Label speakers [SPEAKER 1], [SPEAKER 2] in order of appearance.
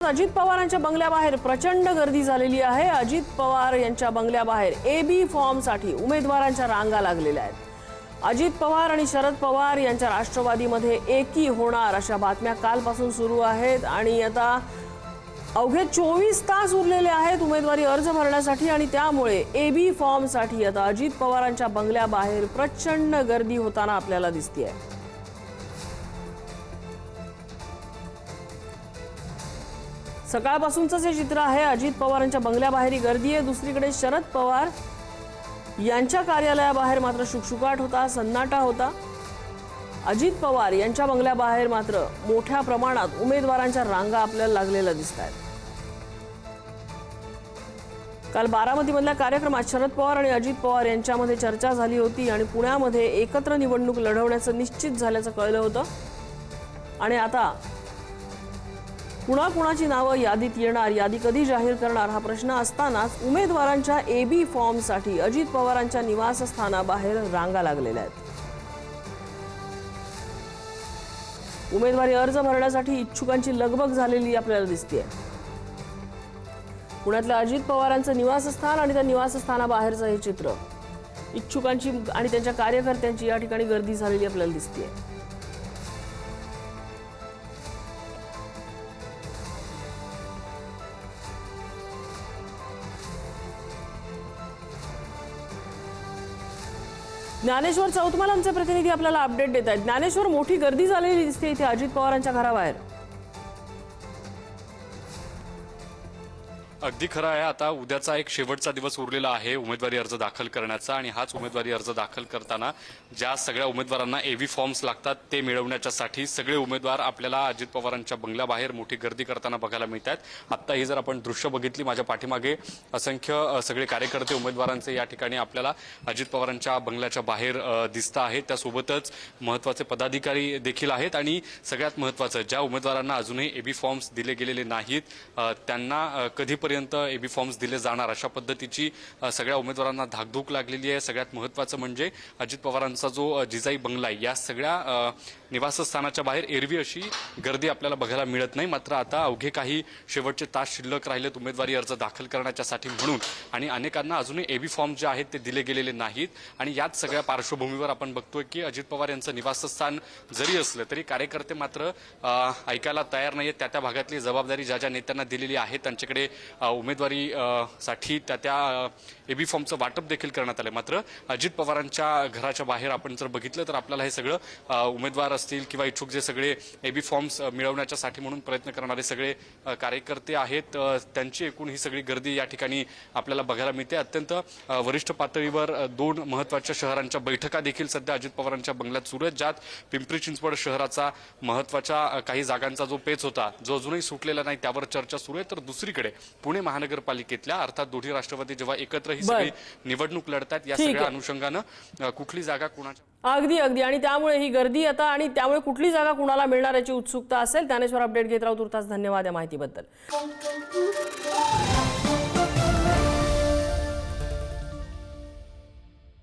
[SPEAKER 1] अजित पवारांच्या बंगल्याबाहेर प्रचंड गर्दी झालेली आहे। अजित पवार यांच्या बंगल्याबाहेर एबी फॉर्मसाठी उमेदवारांच्या रांगा लागलेल्या आहेत। अजित पवार आणि शरद पवार यांच्या राष्ट्रवादीमध्ये एकी होणार अशा बातम्या कालपासून सुरू आहेत आणि आता अवघे 24 तास उरलेले आहेत उमेदवारी अर्ज भरण्यासाठी आणि त्यामुळे एबी फॉर्मसाठी आता अजित पवारांच्या बंगल्याबाहेर प्रचंड गर्दी होताना आपल्याला दिसतेय। सकाळपासूनच हे चित्र आहे। अजित पवारांच्या बंगल्याबाहेर गर्दी आहे। दुसरीकडे शरद पवार यांच्या कार्यालयाबाहेर मात्र शुकशुकाट होता, सन्नाटा होता। अजित पवार यांच्या बंगल्याबाहेर मात्र मोठ्या प्रमाणात उमेदवारांच्या रांगा आपल्याला लागलेल्या दिसतात। काल बारामतीमधल्या कार्यक्रमात शरद पवार आणि अजित पवार यांच्यामध्ये चर्चा झाली होती आणि पुण्यामध्ये एकत्र निवडणूक लढवण्याचं निश्चित झाल्याचं कळलं होतं आणि आता कुणाची नावं यादीत येणार, यादी कधी जाहीर करणार हा प्रश्न असतानाच उमेदवारांच्या एबी फॉर्मसाठी अजित पवारांच्या निवासस्थानाबाहेर रांगा लागलेल्या आहेत। उमेदवारी अर्ज भरण्यासाठी इच्छुकांची लगबग झालेली आपल्याला दिसतेय। पुण्यातल्या अजित पवारांचं निवासस्थान आणि त्या निवासस्थानाबाहेरचं हे चित्र, इच्छुकांची आणि त्यांच्या कार्यकर्त्यांची या ठिकाणी गर्दी झालेली आपल्याला दिसतेय। ज्ञानेश्वर चौतमल आमचे प्रतिनिधी आपल्याला अपडेट देत आहेत। ज्ञानेश्वर, मोठी गर्दी झालेली दिसते इथे अजित पवारांच्या घराबाहेर।
[SPEAKER 2] अगदी खरं आहे। आता उद्याचा एक शेवटचा दिवस उरलेला आहे उमेदवारी अर्ज दाखल करण्याचा आणि हाच उमेदवारी अर्ज दाखल करताना ज्या सगळ्या उमेदवारांना एबी फॉर्म्स लागतात ते मिळवण्यासाठी सगळे उमेदवार आपल्याला अजित पवारांच्या बंगल्याबाहेर मोठी गर्दी करताना बघायला मिळतात। आता ही जर आपण दृश्य बघितली, माझ्या पाठीमागे असंख्य सगळे कार्यकर्ते उमेदवारांचे या ठिकाणी आपल्याला अजित पवारांच्या बंगल्याच्या बाहेर दिसत आहेत। त्यासोबतच महत्त्वाचे पदाधिकारी देखील आहेत आणि सगळ्यात महत्त्वाचं, ज्या उमेदवारांना अजूनही एबी फॉर्म्स दिले गेलेले नाहीत त्यांना कधीपर्यंत एबी फॉर्म्स दिले जाणार अशा पद्धतीची सगळ्या उमेदवारांना धाकधूक लागलेली आहे। सगळ्यात महत्त्वाचं म्हणजे अजित पवारांचा जो जिजाई बंगला आहे या सगळ्या निवासस्थानाच्या बाहेर एरवी अशी गर्दी आपल्याला बघायला मिळत नाही। मात्र आता अवघे काही शेवटचे तास शिल्लक राहिलेत उमेदवारी अर्ज दाखल करण्यासाठी म्हणून आणि अनेकांना अजूनही एबी फॉर्म जे आहेत ते दिले गेलेले नाहीत आणि याच सगळ्या पार्श्वभूमीवर आपण बघतोय की अजित पवार यांचं निवासस्थान जरी असलं तरी कार्यकर्ते मात्र ऐकायला तयार नाहीत। त्या भागातली जबाबदारी ज्या नेत्यांना दिलेली आहे त्यांच्याकडे उमेदवारी साठी त्या एबी फॉर्मचं वाटप देखील करण्यात आलं। मात्र अजित पवारांच्या घराच्या बाहेर आपण जर बघितलं तर आपल्याला हे सगळं उमेदवार असतील किंवा इच्छुक जे सगळे एबी फॉर्म्स मिळवण्यासाठी म्हणून प्रयत्न करणारे सगळे कार्यकर्ते आहेत त्यांची एकूण ही सगळी गर्दी या ठिकाणी आपल्याला बघायला मिळते। अत्यंत वरिष्ठ पातळीवर दोन महत्त्वाच्या शहरांच्या बैठका देखील सध्या अजित पवारांच्या बंगल्यात सुरू आहेत, ज्यात पिंपरी चिंचवड शहराचा महत्त्वाच्या काही जागांचा जो पेच होता जो अजूनही सुटलेला नाही त्यावर चर्चा सुरू आहे। तर दुसरीकडे पुणे महानगरपालिकेतल्या अर्थात दोन्ही राष्ट्रवादी जेव्हा एकत्र ही सगळी निवडणूक लढतात या सगळ्या अनुषंगानं कुठली जागा कुणाच्या
[SPEAKER 1] अगदी आणि त्यामुळे ही गर्दी आता आणि त्यामुळे कुठली जागा कुणाला मिळणार याची उत्सुकता असेल। ज्ञानेश्वर, अपडेट घेत राहू तुर्तास। धन्यवाद या माहितीबद्दल।